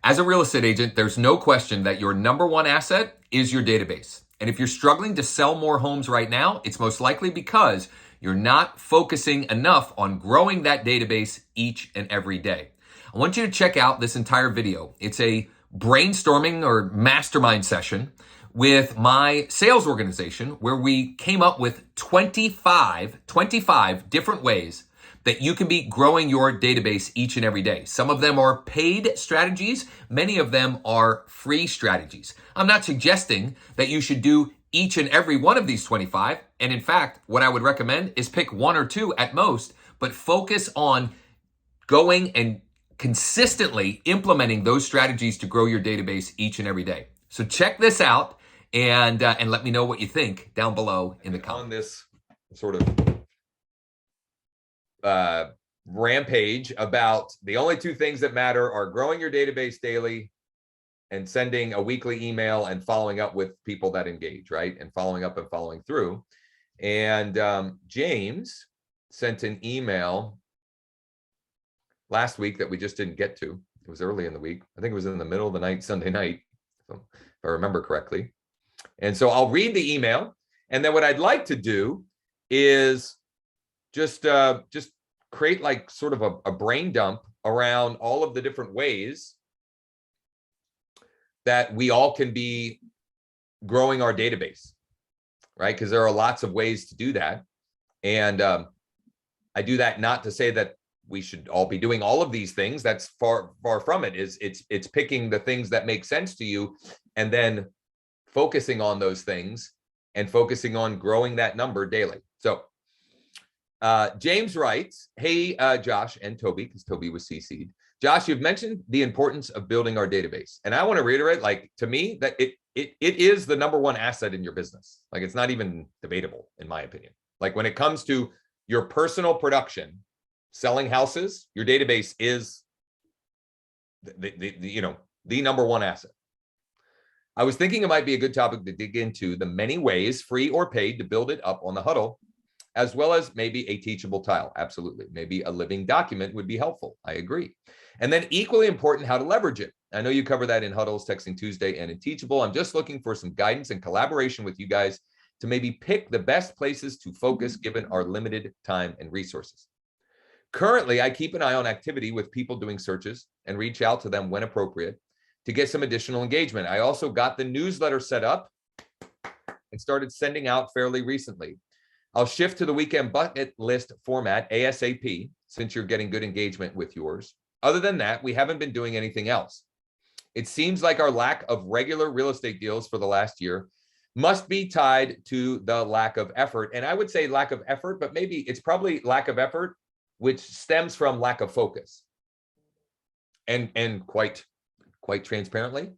As a real estate agent, there's no question that your number one asset is your database. And if you're struggling to sell more homes right now, it's most likely because you're not focusing enough on growing that database each and every day. I want you to check out this entire video. It's a brainstorming or mastermind session with my sales organization where we came up with 25 different ways that you can be growing your database each and every day. Some of them are paid strategies. Many of them are free strategies. I'm not suggesting that you should do each and every one of these 25. And in fact, what I would recommend is pick one or two at most, but focus on going and consistently implementing those strategies to grow your database each and every day. So check this out and let me know what you think down below in the comments. On this sort of rampage about the only two things that matter are growing your database daily and sending a weekly email and following up with people that engage, right? And following up and following through. And James sent an email last week that we just didn't get to. It was early in the week. I think it was in the middle of the night, Sunday night, if I remember correctly. And so I'll read the email. And then what I'd like to do is just create like sort of a brain dump around all of the different ways that we all can be growing our database, right? Because there are lots of ways to do that. And I do that not to say that we should all be doing all of these things. That's far from it. It's picking the things that make sense to you and then focusing on those things and focusing on growing that number daily. So James writes, hey, Josh and Toby, because Toby was CC'd. Josh, you've mentioned the importance of building our database. And I want to reiterate, like, to me, that it is the number one asset in your business. Like, it's not even debatable, in my opinion. Like, when it comes to your personal production, selling houses, your database is the number one asset. I was thinking it might be a good topic to dig into the many ways, free or paid, to build it up on the huddle, as well as maybe a teachable tile. Absolutely. Maybe a living document would be helpful. I agree. And then equally important, how to leverage it. I know you cover that in Huddles, Texting Tuesday, and in Teachable. I'm just looking for some guidance and collaboration with you guys to maybe pick the best places to focus given our limited time and resources. Currently, I keep an eye on activity with people doing searches and reach out to them when appropriate to get some additional engagement. I also got the newsletter set up and started sending out fairly recently. I'll shift to the weekend bucket list format ASAP since you're getting good engagement with yours. Other than that, we haven't been doing anything else. It seems like our lack of regular real estate deals for the last year must be tied to the lack of effort. And I would say lack of effort, but maybe it's probably lack of effort, which stems from lack of focus. And quite transparently,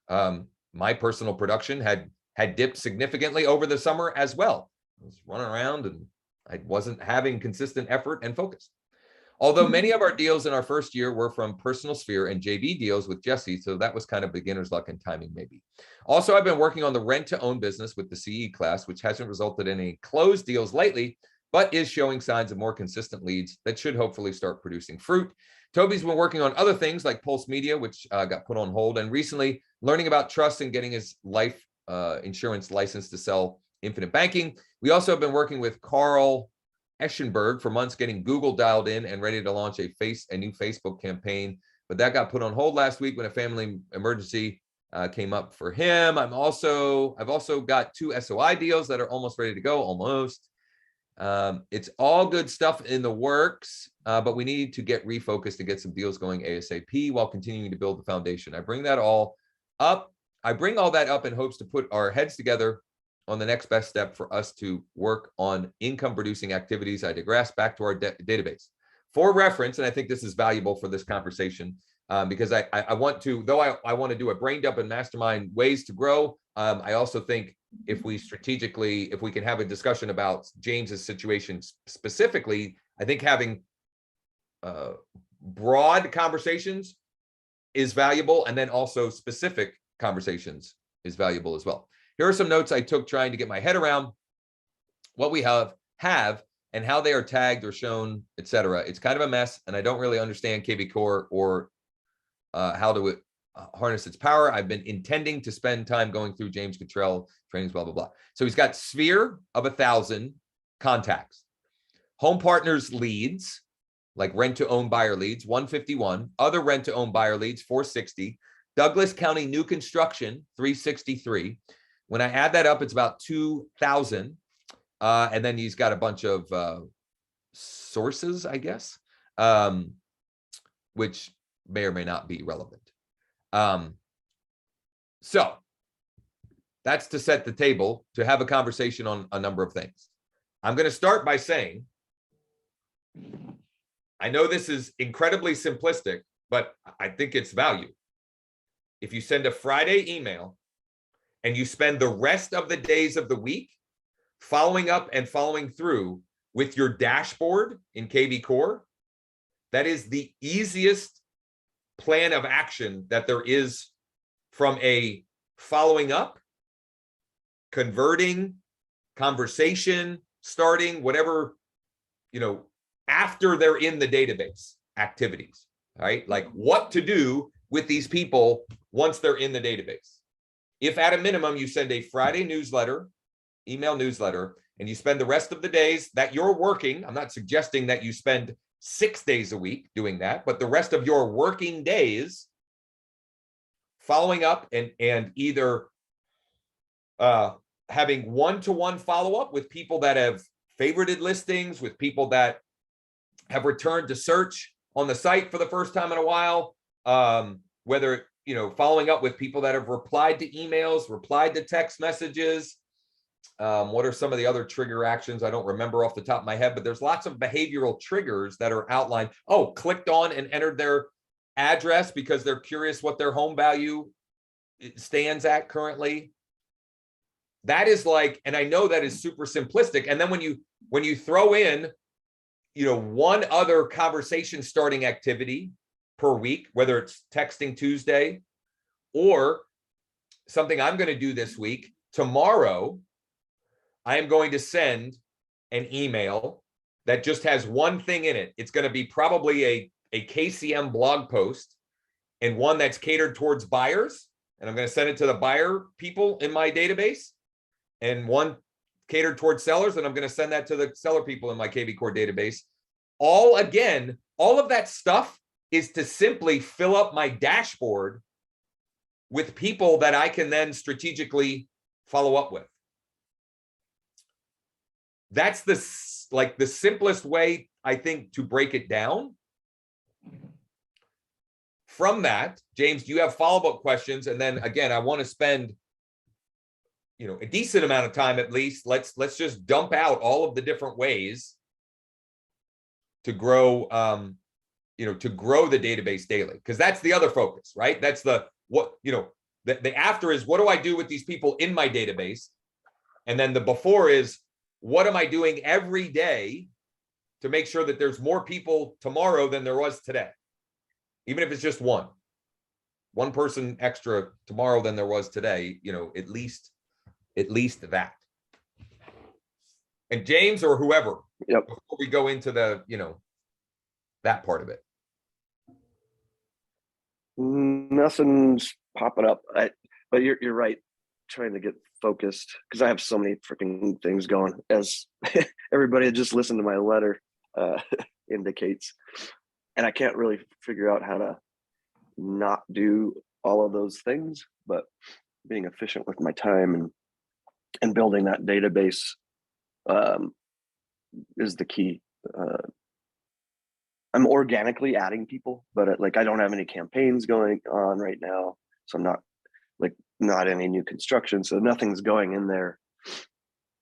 my personal production had dipped significantly over the summer as well. I was running around and I wasn't having consistent effort and focus. Although many of our deals in our first year were from personal sphere and JV deals with Jesse, so that was kind of beginner's luck and timing maybe. Also, I've been working on the rent to own business with the CE class, which hasn't resulted in any closed deals lately, but is showing signs of more consistent leads that should hopefully start producing fruit. Toby's been working on other things like Pulse Media, which got put on hold, and recently learning about trust and getting his life insurance license to sell infinite banking. We also have been working with Carl Eschenberg for months, getting Google dialed in and ready to launch a new Facebook campaign. But that got put on hold last week when a family emergency came up for him. I've also got 2 SOI deals that are almost ready to go, almost. It's all good stuff in the works, but we need to get refocused to get some deals going ASAP while continuing to build the foundation. I bring all that up in hopes to put our heads together on the next best step for us to work on income producing activities. I digress. Back to our database. For reference, and I think this is valuable for this conversation, because I want to, though I want to do a brain dump and mastermind ways to grow, I also think if we can have a discussion about James's situation specifically, I think having broad conversations is valuable, and then also specific conversations is valuable as well. Here are some notes I took trying to get my head around what we have and how they are tagged or shown, etc. It's kind of a mess, and I don't really understand KV Core or how to harness its power. I've been intending to spend time going through James Cottrell trainings, blah, blah, blah. So he's got sphere of 1,000 contacts. Home partners leads, like rent to own buyer leads, 151. Other rent to own buyer leads, 460. Douglas County new construction, 363. When I add that up, it's about 2,000. And then he's got a bunch of sources, I guess, which may or may not be relevant. So that's to set the table to have a conversation on a number of things. I'm going to start by saying, I know this is incredibly simplistic, but I think it's value. If you send a Friday email and you spend the rest of the days of the week following up and following through with your dashboard in KB Core, that is the easiest plan of action that there is from a following up, converting, conversation, starting, whatever, after they're in the database activities, right? Like what to do with these people once they're in the database. If at a minimum you send a Friday newsletter, email newsletter, and you spend the rest of the days that you're working, I'm not suggesting that you spend 6 days a week doing that, but the rest of your working days following up and either having one-to-one follow-up with people that have favorited listings, with people that have returned to search on the site for the first time in a while, whether, following up with people that have replied to emails, replied to text messages. What are some of the other trigger actions? I don't remember off the top of my head, but there's lots of behavioral triggers that are outlined. Oh, clicked on and entered their address because they're curious what their home value stands at currently. That is like, and I know that is super simplistic. And then when you throw in, one other conversation starting activity per week, whether it's texting Tuesday or something I'm going to do this week, tomorrow, I am going to send an email that just has one thing in it. It's going to be probably a KCM blog post and one that's catered towards buyers. And I'm going to send it to the buyer people in my database, and one catered towards sellers. And I'm going to send that to the seller people in my KB Core database. All of that stuff is to simply fill up my dashboard with people that I can then strategically follow up with. That's the simplest way, I think, to break it down. From that, James, do you have follow-up questions? And then again, I want to spend, a decent amount of time at least. Let's just dump out all of the different ways to grow, to grow the database daily, because that's the other focus, right? That's the after is, what do I do with these people in my database? And then the before is, what am I doing every day to make sure that there's more people tomorrow than there was today? Even if it's just one person extra tomorrow than there was today, at least that. And James or whoever, Yep. Before we go into the, that part of it. Nothing's popping up. But you're right. Trying to get focused because I have so many freaking things going, as everybody that just listened to my letter indicates, and I can't really figure out how to not do all of those things. But being efficient with my time and building that database is the key. I'm organically adding people, but I don't have any campaigns going on right now, so I'm not any new construction, so nothing's going in there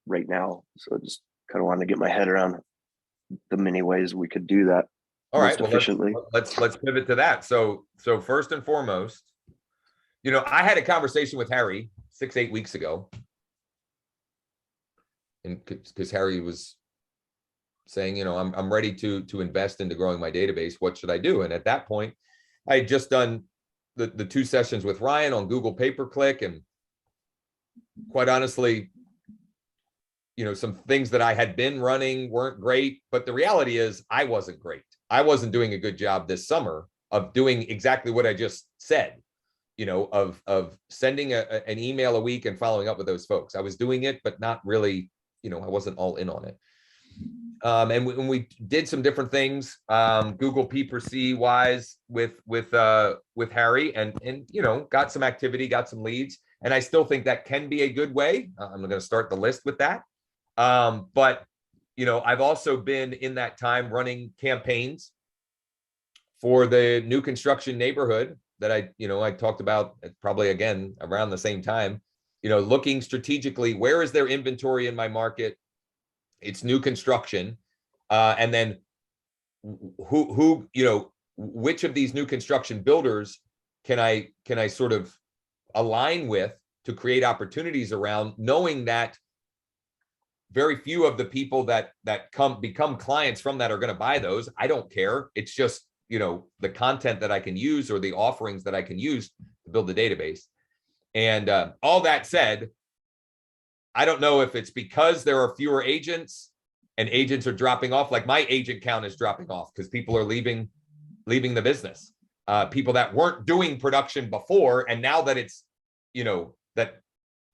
right now. So I just kind of wanted to get my head around the many ways we could do that. All right, well, efficiently. Let's pivot to that. So first and foremost, I had a conversation with Harry 6-8 weeks ago, and because Harry was saying, I'm ready to invest into growing my database. What should I do? And at that point, I had just done the 2 sessions with Ryan on Google pay-per-click, and quite honestly, some things that I had been running weren't great, but the reality is I wasn't great. I wasn't doing a good job this summer of doing exactly what I just said. of sending an email a week and following up with those folks. I was doing it, but not really, I wasn't all in on it. And when we did some different things, Google PPC wise with Harry, and got some activity, got some leads, and I still think that can be a good way. I'm going to start the list with that. But I've also been in that time running campaigns for the new construction neighborhood that I talked about probably again around the same time, looking strategically, where is there inventory in my market? It's new construction. And then who, which of these new construction builders can I sort of align with to create opportunities around, knowing that very few of the people that become clients from that are going to buy those. I don't care. It's just, the content that I can use or the offerings that I can use to build the database. And all that said, I don't know if it's because there are fewer agents and agents are dropping off. Like my agent count is dropping off because people are leaving the business. People that weren't doing production before, and now that it's, that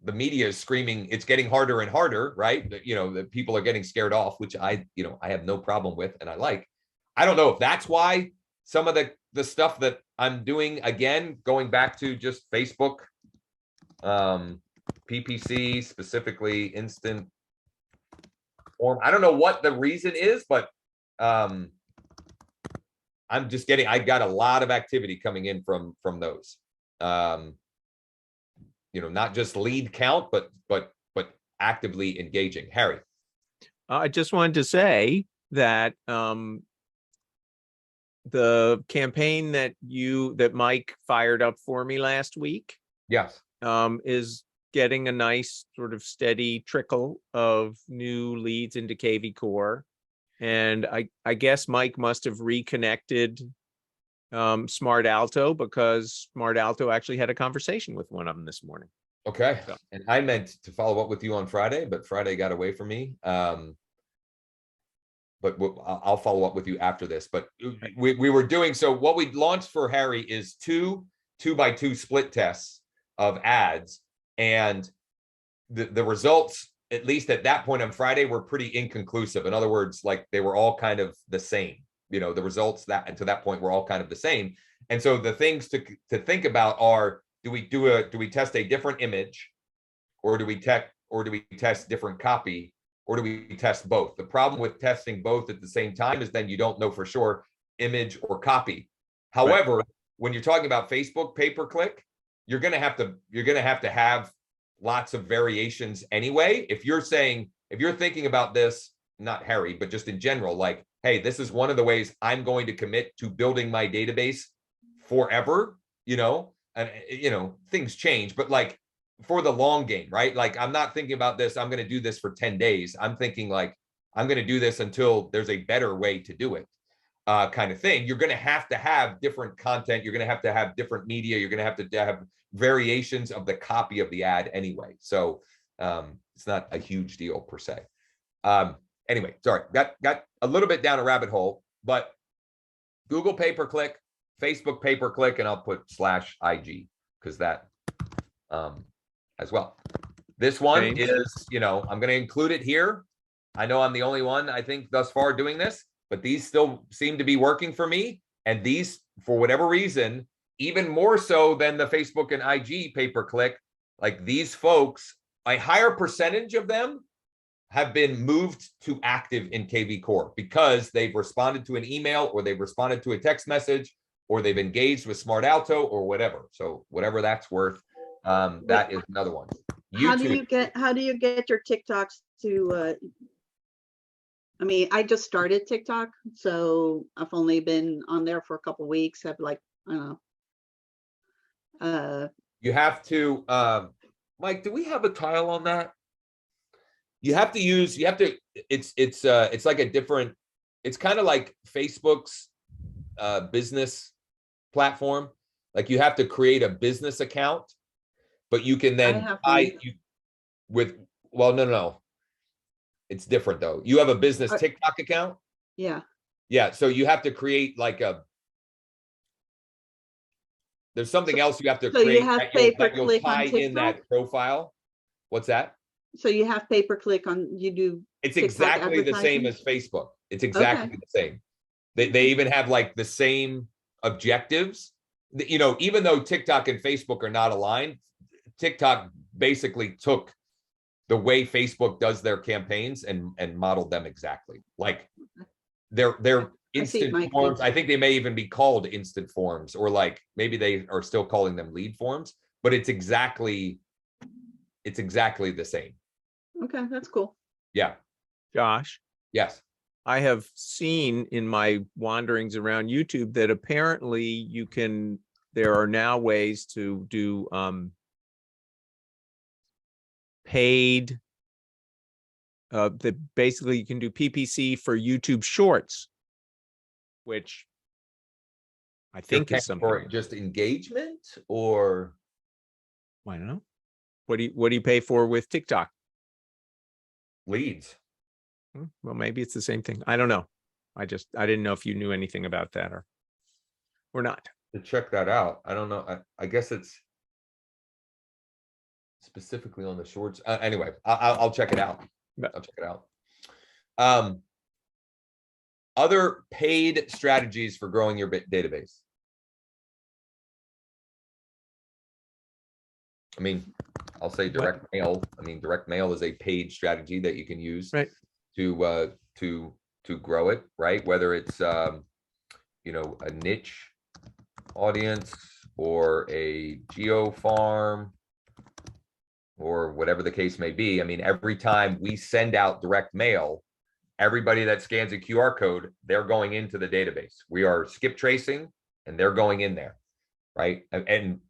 the media is screaming, it's getting harder and harder, right? That people are getting scared off, which I have no problem with, and I like. I don't know if that's why some of the stuff that I'm doing, again, going back to just Facebook, PPC, specifically instant form. I don't know what the reason is, but I'm just I got a lot of activity coming in from those. Not just lead count, but actively engaging. Harry. I just wanted to say that the campaign that Mike fired up for me last week, yes, is getting a nice sort of steady trickle of new leads into KV Core. And I guess Mike must have reconnected Smart Alto, because Smart Alto actually had a conversation with one of them this morning. Okay. And I meant to follow up with you on Friday, but Friday got away from me. But I'll follow up with you after this. But we were doing, so what we launched for Harry is two 2x2 split tests of ads. And the results, at least at that point on Friday, were pretty inconclusive. In other words, like they were all kind of the same. The results that to that point were all kind of the same. And so the things to think about are, do we test a different image, or do we test different copy, or do we test both? The problem with testing both at the same time is then you don't know for sure image or copy. However, right, when you're talking about Facebook pay-per-click, you're going to have to have lots of variations anyway. If you're thinking about this, not Harry, but just in general, like, hey, this is one of the ways I'm going to commit to building my database forever, and things change, but like for the long game, right? Like I'm not thinking about this, I'm going to do this for 10 days. I'm thinking like, I'm going to do this until there's a better way to do it, kind of thing. You're going to have different content. You're going to have different media. You're going to have variations of the copy of the ad anyway. So it's not a huge deal per se. Anyway, sorry, got a little bit down a rabbit hole, but Google pay-per-click, Facebook pay-per-click, and I'll put /IG because that as well. This one is, I'm going to include it here. I know I'm the only one, I think, thus far doing this, but these still seem to be working for me. And these, for whatever reason, even more so than the Facebook and IG pay-per-click, like these folks, a higher percentage of them have been moved to active in KV Core because they've responded to an email, or they've responded to a text message, or they've engaged with Smart Alto, or whatever. So whatever that's worth, that is another one. How do you get your TikToks to? I mean, I just started TikTok, so I've only been on there for a couple of weeks. I've like, I don't know. You have to, Mike, do we have a tile on that? It's like a different, it's kind of like Facebook's business platform. Like you have to create a business account, but you can then no. It's different though. You have a business TikTok account? Yeah. Yeah. So you have to create like There's something else you have to So you create have that you'll pay-per-click on tie in TikTok? that profile. What's that? So you have pay-per-click on, you do It's TikTok exactly the same advertising? as Facebook. It's exactly Okay. the same. They even have like the same objectives. You know, even though TikTok and Facebook are not aligned, TikTok basically took the way Facebook does their campaigns and modeled them exactly. Like they're I see, instant Mike, forms. thanks. I think they may even be called instant forms, or like maybe they are still calling them lead forms, but it's exactly the same. Okay, that's cool. Yeah. Josh, Yes. I have seen in my wanderings around YouTube that apparently there are now ways to do paid, that basically you can do PPC for YouTube Shorts, which I think You're is paying for something. just engagement, or I don't know. What do you pay for with TikTok? leads? Well, maybe it's the same thing. I don't know. I didn't know if you knew anything about that or not. To check that out. I don't know. I guess it's specifically on the shorts. Anyway, I'll check it out. I'll check it out. Other paid strategies for growing your database. I mean, I'll say direct mail. I mean, direct mail is a paid strategy that you can use to grow it, right? Whether it's you know, a niche audience or a geo farm or whatever the case may be. I mean, every time we send out direct mail, everybody that scans a QR code, they're going into the database. We are skip tracing and they're going in there, right? And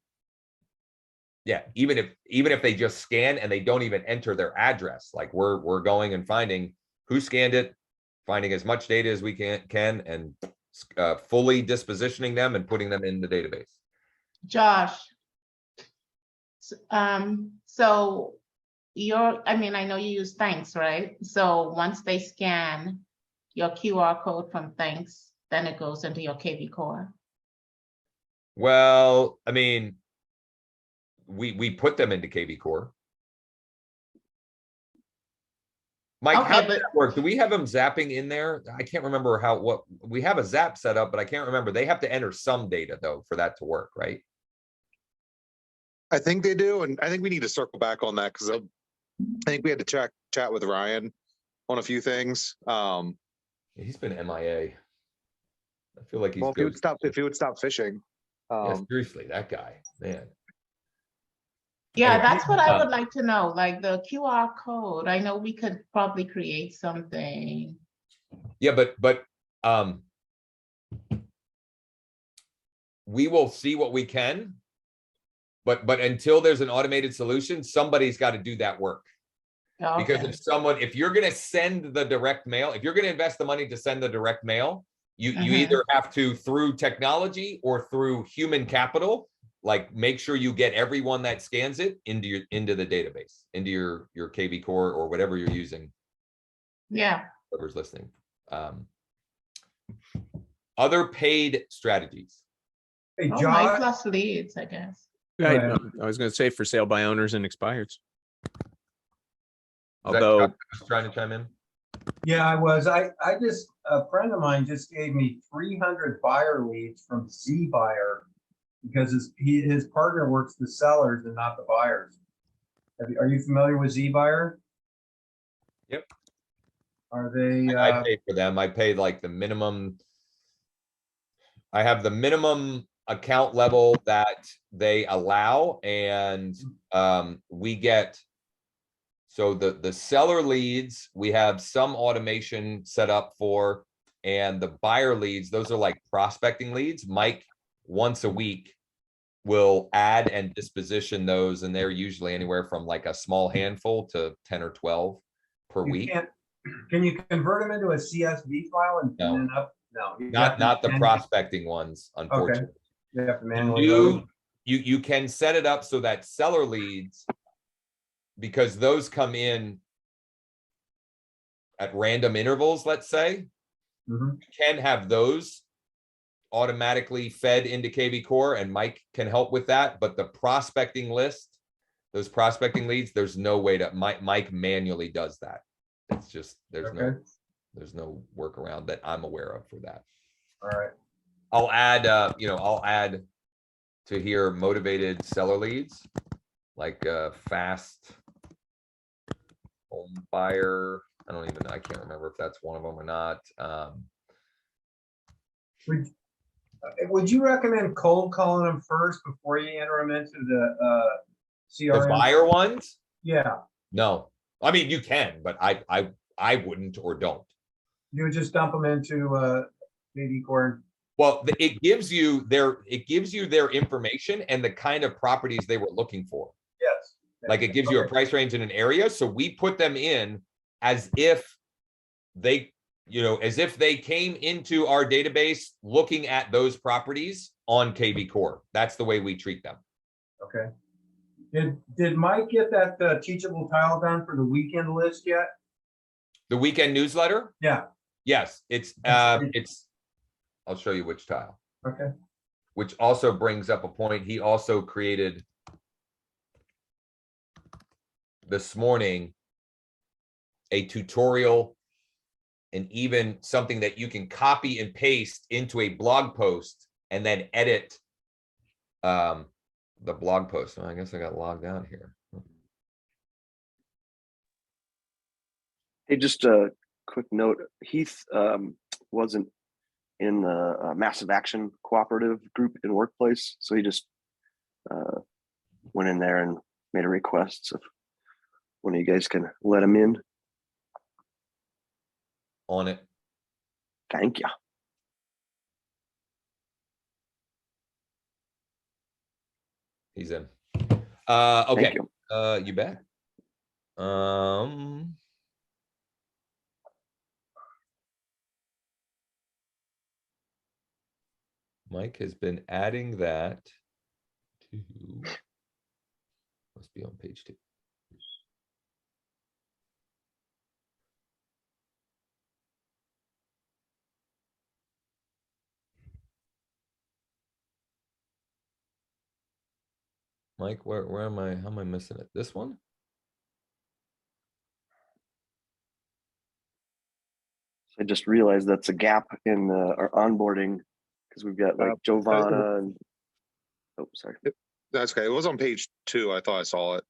yeah, even if they just scan and they don't even enter their address, like we're going and finding who scanned it, finding as much data as we can and fully dispositioning them and putting them in the database. Josh, so I mean, I know you use Thanks, right? So once they scan your QR code from Thanks, then it goes into your KV Core. Well, I mean, we put them into KV Core. Mike, Okay, how does that work? Do we have them zapping in there? I can't remember what we have a zap set up, but I can't remember. They have to enter some data though for that to work, right? I think they do, and I think we need to circle back on that because I think we had to chat with Ryan on a few things. He's been MIA. I feel like he's well, if he would stop fishing. Yeah, seriously, that guy, man. Yeah, Anyway, that's what I would like to know. Like the QR code, I know we could probably create something. Yeah, but we will see what we can. But until there's an automated solution, somebody's got to do that work. Okay. Because if you're going to send the direct mail, if you're going to invest the money to send the direct mail, you either have to, through technology or through human capital, like make sure you get everyone that scans it into the database, into your KV Core or whatever you're using. Yeah. Whoever's listening. Other paid strategies. Hey, Oh, Josh. my plus leads, I guess. I ahead. was going to say for sale by owners and expireds. Is that Although Chuck who's trying to chime in? Yeah, I was. I just, a friend of mine just gave me 300 buyer leads from Z Buyer because his partner works the sellers and not the buyers. Are you familiar with Z Buyer? Yep. Are they? I pay for them. I pay like the minimum. I have the minimum account level that they allow, and we get. So the seller leads, we have some automation set up for, and the buyer leads, those are like prospecting leads. Mike, once a week, will add and disposition those, and they're usually anywhere from like a small handful to 10 or 12 per week. Can you convert them into a CSV file and then up? No, not the prospecting ones, unfortunately. Okay. You have to manually load. You can set it up so that seller leads, because those come in at random intervals, let's say, you can have those automatically fed into KV Core, and Mike can help with that. But the prospecting list, those prospecting leads, there's no way to Mike manually does that. It's just there's no workaround that I'm aware of for that. All right. I'll add I'll add to here motivated seller leads, like fast home buyer. I can't remember if that's one of them or not. Would you recommend cold calling them first before you enter them into the CRM? The buyer ones? Yeah. No, I mean you can, but I wouldn't or don't. You would just dump them into KV Core. Well, it gives you their information and the kind of properties they were looking for. Yes. Like it gives you a price range in an area. So we put them in as if they came into our database looking at those properties on KV Core. That's the way we treat them. Okay. Did Mike get that teachable tile done for the weekend list yet? The weekend newsletter? Yeah. Yes, it's I'll show you which tile. Okay. Which also brings up a point. He also created this morning a tutorial and even something that you can copy and paste into a blog post and then edit the blog post. Oh, I guess I got logged out here. Hey, just a quick note. Heath wasn't in the Massive Action Cooperative group in Workplace, so he just went in there and made a request. So if one of you guys can let him in. On it. Thank you. He's in. Okay. Thank you. You bet. Mike has been adding that to, must be on page 2. Mike, where am I? How am I missing it? This one? I just realized that's a gap in our onboarding because we've got like Giovanna and sorry. That's okay. It was on page 2. I thought I saw it.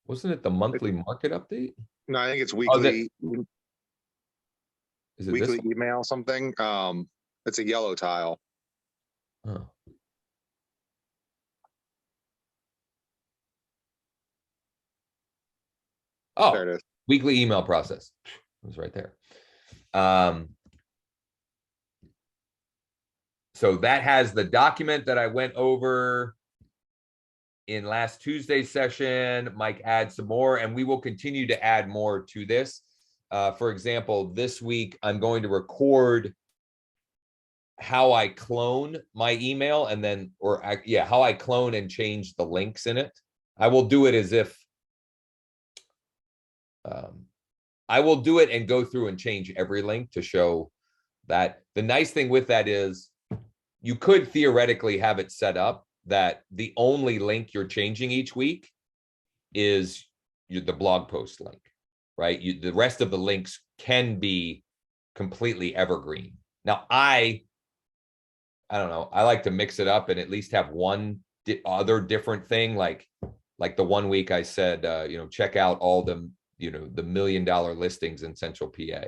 Wasn't it the monthly market update? No, I think it's weekly. Is it weekly this email something? It's a yellow tile. one? Oh. Oh, There it is. weekly email process. It was right there. So that has the document that I went over in last Tuesday's session. Mike adds some more, and we will continue to add more to this. For example, this week, I'm going to record how I clone my email and then, how I clone and change the links in it. I will do it as if, I will do it and go through and change every link to show that. The nice thing with that is you could theoretically have it set up that the only link you're changing each week is the blog post link, right? The rest of the links can be completely evergreen. Now, I don't know. I like to mix it up and at least have one other different thing. Like the one week I said, check out all the $1 million listings in Central PA.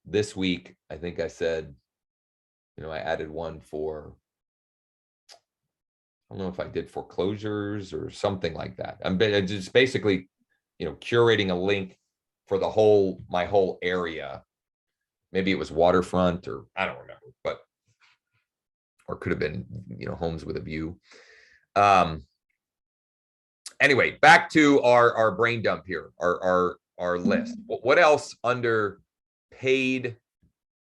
This week, I think I said, I added one for, I don't know if I did foreclosures or something like that. I'm just basically, curating a link for my whole area. Maybe it was waterfront or I don't remember, or could have been, homes with a view. Anyway, back to our brain dump here, our list. What else under paid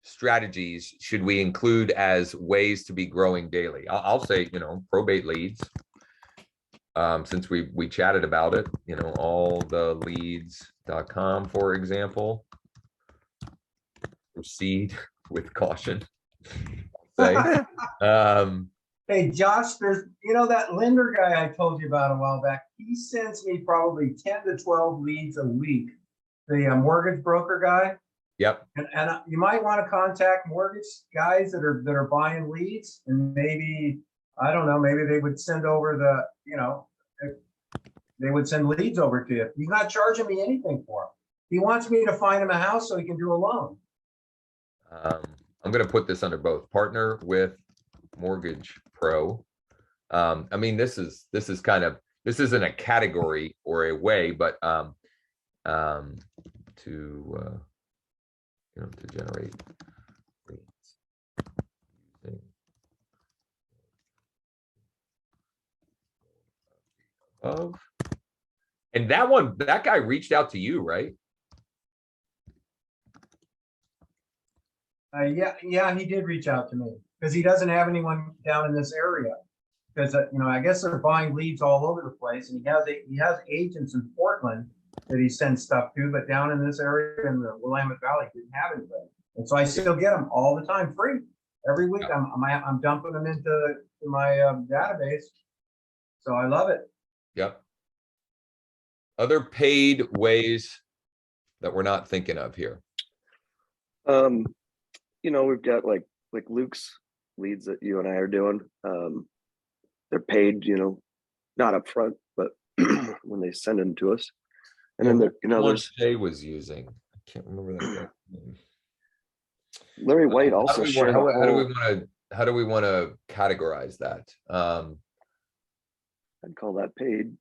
strategies should we include as ways to be growing daily? I'll say, probate leads. Since we chatted about it, alltheleads.com, for example. Proceed. with caution. Say, Hey, Josh, there's, that lender guy I told you about a while back, he sends me probably 10 to 12 leads a week. The mortgage broker guy. yep. And you might want to contact mortgage guys that are buying leads, and maybe, I don't know, maybe they would send over they would send leads over to you. He's not charging me anything for them. He wants me to find him a house so he can do a loan. I'm going to put this under both partner with Mortgage Pro. I mean, this isn't a category or a way, but to generate leads using above. And that guy reached out to you, right? Yeah, he did reach out to me because he doesn't have anyone down in this area. Because I guess they're buying leads all over the place, and he has agents in Portland that he sends stuff to, but down in this area in the Willamette Valley didn't have anybody. And so I still get them all the time, free. Every week I'm dumping them into my database. So I love it. Yep. Other paid ways that we're not thinking of here. We've got like Luke's leads that you and I are doing. They're paid, not up front, but when they send them to us. And then there's Jay was using. I can't remember that guy's name. Larry White also shared. How do we want to categorize that? I'd call that paid.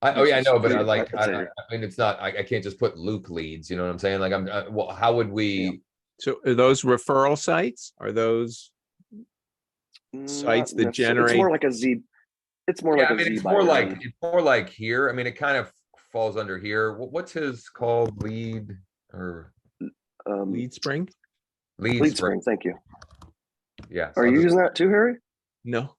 I know, but I mean, it's not. I can't just put Luke leads. You know what I'm saying? Like, well, how would we? Yeah. So are those referral sites? Are those sites that generate? It's more like a Z. It's more like a Z. It's more like here. I mean, it kind of falls under here. What's his called? Lead or Lead Spring? Lead Spring. Thank you. Yeah. Are you using that too, Harry? No.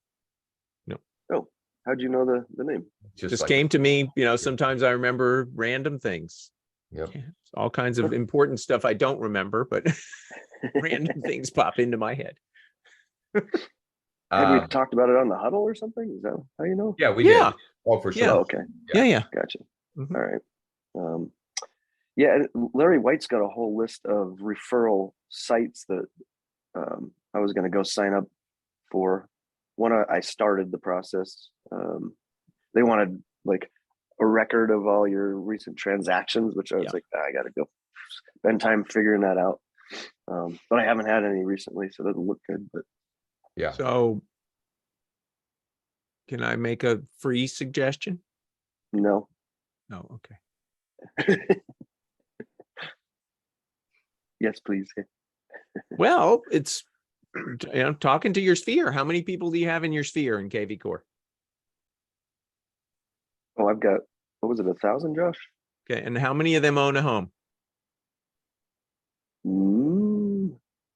Oh, how'd you know the name? Just came to me. Sometimes I remember random things. Yep. Yeah, all kinds of important stuff I don't remember, but random things pop into my head. Have we talked about it on the huddle or something? Is that how you know? Yeah, we did. Oh, for sure. Yeah. Oh, okay. Yeah. Gotcha. Mhm. All right. Yeah, Larry White's got a whole list of referral sites that I was going to go sign up for. I started the process. They wanted like a record of all your recent transactions, which I was like, I got to go spend time figuring that out. But I haven't had any recently, so it doesn't look good. But Yeah. So can I make a free suggestion? no. No. Okay. Yes, please. Well, it's talking to your sphere. How many people do you have in your sphere in KV Core? Oh, I've got, what was it, 1,000, Josh? Okay. And how many of them own a home?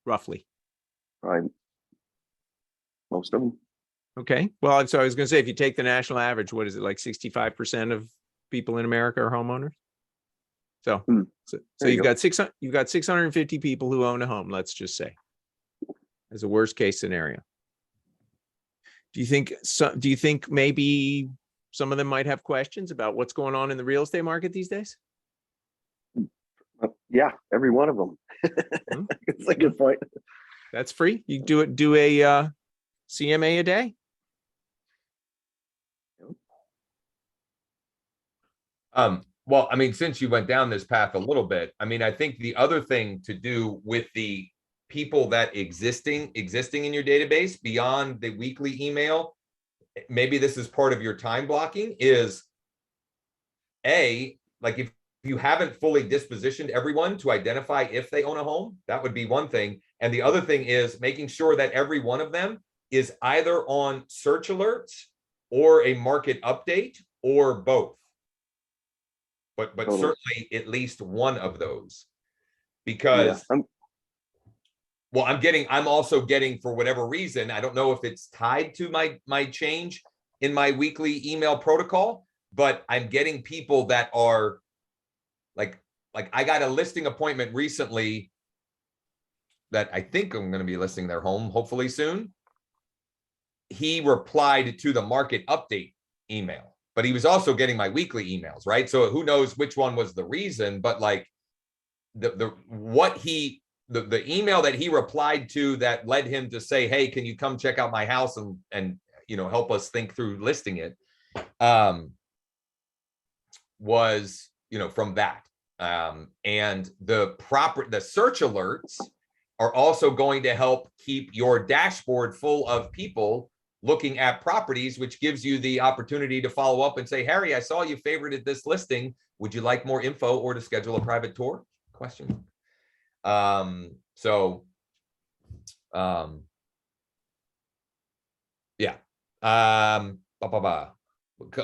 Roughly. Probably most of them. Okay. Well, so I was going to say, if you take the national average, what is it, like 65% of people in America are homeowners? So you've got 650 people who own a home, let's just say, as a worst case scenario. Do you think maybe some of them might have questions about what's going on in the real estate market these days? Yeah, every one of them. It's a good point. That's free. You do a CMA a day. Well, I mean, since you went down this path a little bit, I mean, I think the other thing to do with the people that existing in your database beyond the weekly email, maybe this is part of your time blocking, is like if you haven't fully dispositioned everyone to identify if they own a home, that would be one thing. And the other thing is making sure that every one of them is either on search alerts or a market update or both. But certainly at least one of those, because I'm also getting, for whatever reason, I don't know if it's tied to my change in my weekly email protocol, but I'm getting people that are like I got a listing appointment recently that I think I'm going to be listing their home hopefully soon, he replied to the market update email, but he was also getting my weekly emails, right? So who knows which one was the reason, but like the email that he replied to that led him to say, hey, can you come check out my house and you know, help us think through listing it, was, you know, from that. And the search alerts are also going to help keep your dashboard full of people looking at properties, which gives you the opportunity to follow up and say, Harry, I saw you favorited this listing. Would you like more info or to schedule a private tour? Question. Yeah.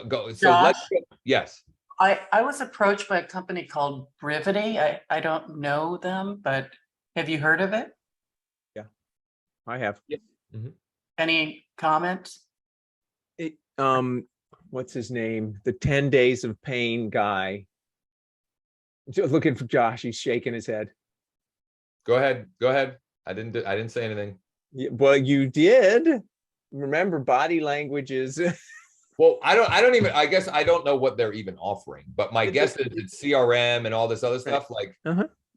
Go. So let's Josh? go. Yes. I was approached by a company called Brivity. I don't know them, but have you heard of it? I have. Yep. Mhm. Any comments? It, what's his name? The 10 Days of Pain guy. Just looking for Josh. He's shaking his head. Go ahead. Go ahead. I didn't say anything. Yeah, well, you did. Remember, body language is. Well, I guess I don't know what they're even offering, but my guess is it's CRM and all this other stuff. Like,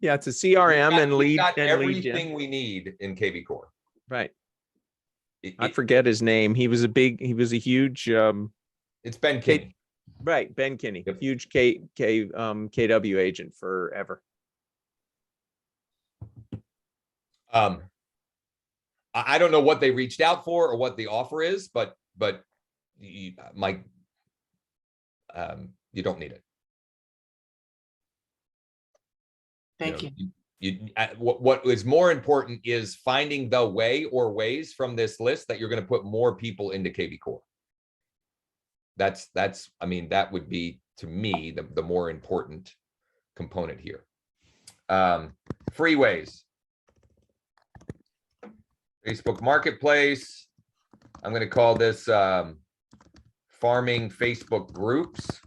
yeah, it's a CRM and we've lead got and lead gen. everything we need in KV Core. Right. I forget his name. He was a huge it's Ben Kinney. Right, Ben Kinney. Yep. Huge KW agent forever. I don't know what they reached out for or what the offer is, but Mike, you don't need it. Thank you. What is more important is finding the way or ways from this list that you're going to put more people into KV Core. I mean, that would be, to me, the more important component here. Free ways. Facebook Marketplace. I'm going to call this farming Facebook groups.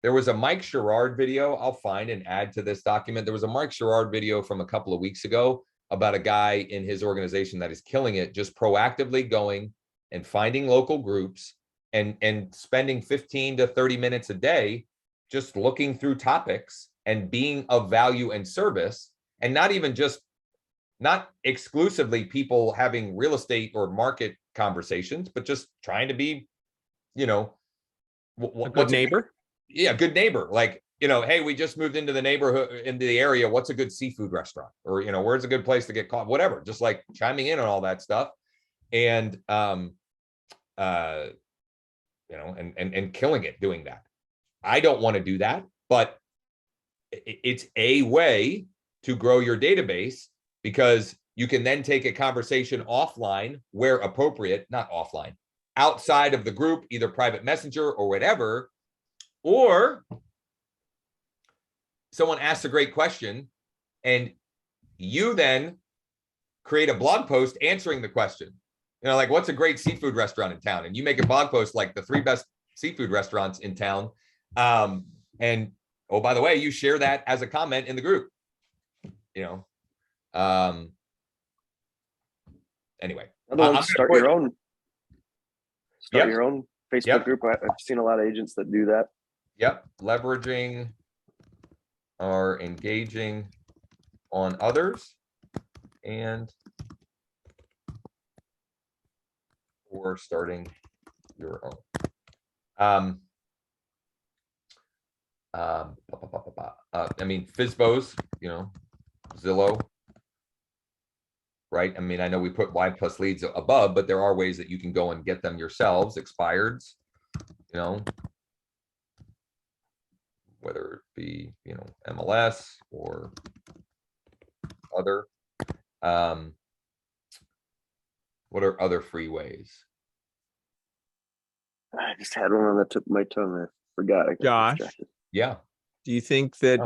There was a Mike Sherrard video I'll find and add to this document. There was a Mike Sherrard video from a couple of weeks ago about a guy in his organization that is killing it, just proactively going and finding local groups and spending 15 to 30 minutes a day just looking through topics and being of value and service, and not exclusively people having real estate or market conversations, but just trying to be, you know, A good neighbor. Good neighbor. Like, you know, hey, we just moved into the neighborhood, into the area. What's a good seafood restaurant? Or, you know, where's a good place to get caught? Whatever. Just like chiming in on all that stuff. And, you know, and killing it doing that. I don't want to do that, but it's a way to grow your database, because you can then take a conversation offline where appropriate, not offline, outside of the group, either private messenger or whatever, or someone asks a great question and you then create a blog post answering the question. You know, like, what's a great seafood restaurant in town? And you make a blog post like the 3 best seafood restaurants in town. And oh, by the way, you share that as a comment in the group, you know. Anyway, start your own Facebook group. I've seen a lot of agents that do that. Yep. Leveraging or engaging on others and or starting your own. I mean, FSBOs, you know, Zillow, right? I mean, I know we put Y plus leads above, but there are ways that you can go and get them yourselves, expireds, you know, whether it be, you know, MLS or other. What are other free ways? I just had one on the tip of my tongue. I forgot. I got Josh? distracted. Yeah. Do you think that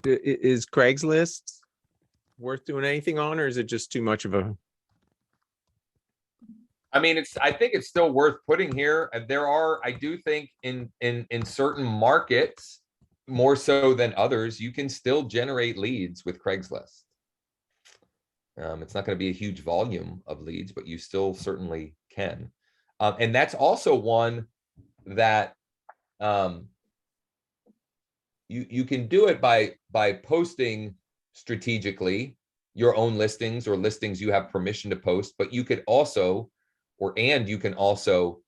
is Craigslist worth doing anything on, or is it just too much of a? I mean, I think it's still worth putting here. There are, I do think in certain markets, more so than others, you can still generate leads with Craigslist. It's not going to be a huge volume of leads, but you still certainly can. And that's also one that you can do it by posting strategically your own listings or listings you have permission to post, but you could also, you can also,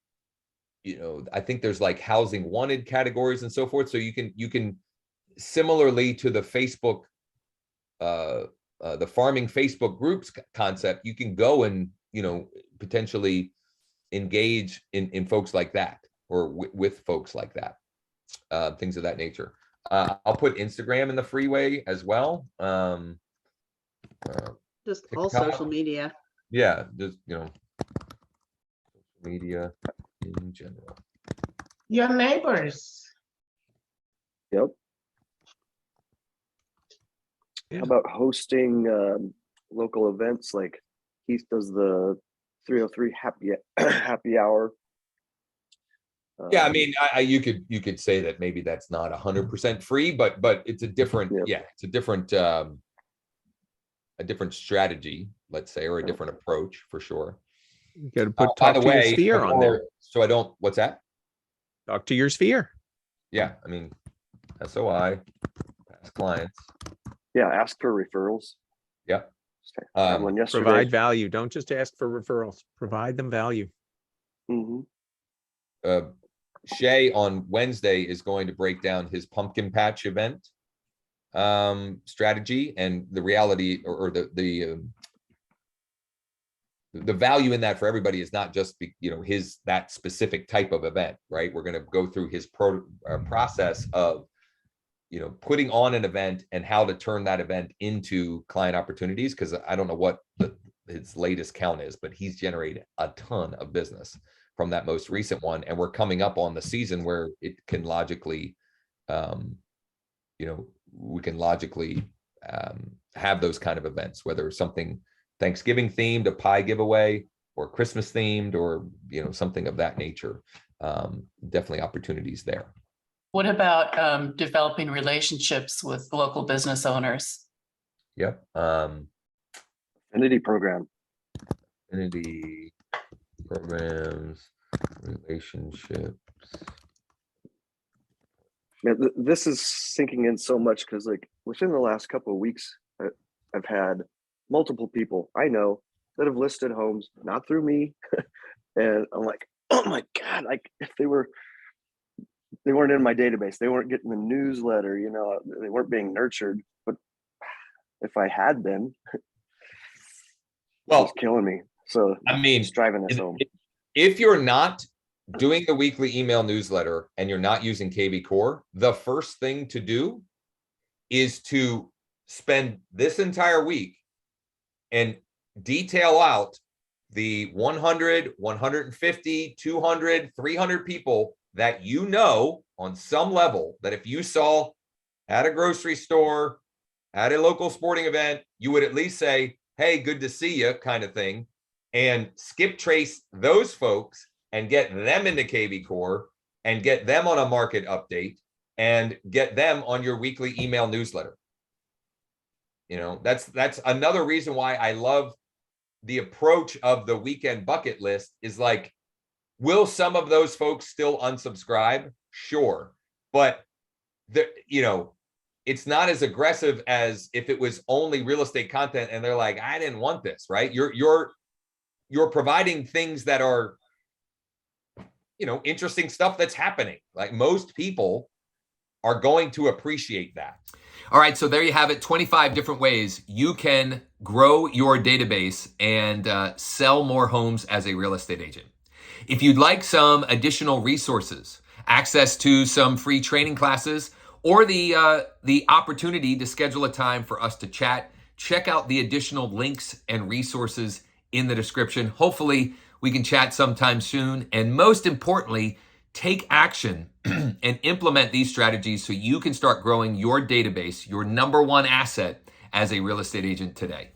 I think there's like housing wanted categories and so forth. So you can similarly to the Facebook, the farming Facebook groups concept, you can go and, potentially engage in folks like that, or with folks like that, things of that nature. I'll put Instagram in the freeway as well. Just all TikTok. social media. Yeah, just media in general. Your neighbors. Yep. Yeah. How about hosting local events? Like Heath does the 303 happy hour. Yeah, I mean, you could say that maybe that's not 100% free, but it's a different, Yep. it's a different strategy, let's say, or a different approach for sure. You got to By talk the to your way, sphere on there. so I don't. What's that? Talk to your sphere. Yeah, I mean, SOI, past clients. Yeah, ask for referrals. Yeah. I had one yesterday. Provide value. Don't just ask for referrals. Provide them value. Mhm. Shay on Wednesday is going to break down his pumpkin patch event strategy, and the reality, or the value in that for everybody is not just that specific type of event, right? We're going to go through his process of putting on an event and how to turn that event into client opportunities, because I don't know what his latest count is, but he's generated a ton of business from that most recent one, and we're coming up on the season where it can logically we can logically have those kind of events, whether it's something Thanksgiving themed, a pie giveaway, or Christmas themed, or something of that nature. Definitely opportunities there. What about developing relationships with local business owners? Yep. Affinity program. Affinity programs, relationships. Yeah, this is sinking in so much because, like, within the last couple of weeks, I've had multiple people I know that have listed homes not through me, and I'm like, oh my god! Like, if they weren't in my database, they weren't getting the newsletter, they weren't being nurtured. But if I had been, well, it's killing me. So I mean, it's driving this home. If you're not doing the weekly email newsletter and you're not using KV Core, the first thing to do is to spend this entire week and detail out the 100, 150, 200, 300 people that on some level, that if you saw at a grocery store, at a local sporting event, you would at least say, hey, good to see you, kind of thing, and skip trace those folks and get them into KV Core and get them on a market update and get them on your weekly email newsletter. That's another reason why I love the approach of the weekend bucket list. Is like, will some of those folks still unsubscribe? Sure. But it's not as aggressive as if it was only real estate content and they're like, I didn't want this, right? You're providing things that are, interesting stuff that's happening. Like, most people are going to appreciate that. All right, so there you have it, 25 different ways you can grow your database and sell more homes as a real estate agent. If you'd like some additional resources, access to some free training classes, or the opportunity to schedule a time for us to chat, check out the additional links and resources in the description. Hopefully, we can chat sometime soon. And most importantly, take action and implement these strategies so you can start growing your database, your number one asset as a real estate agent today.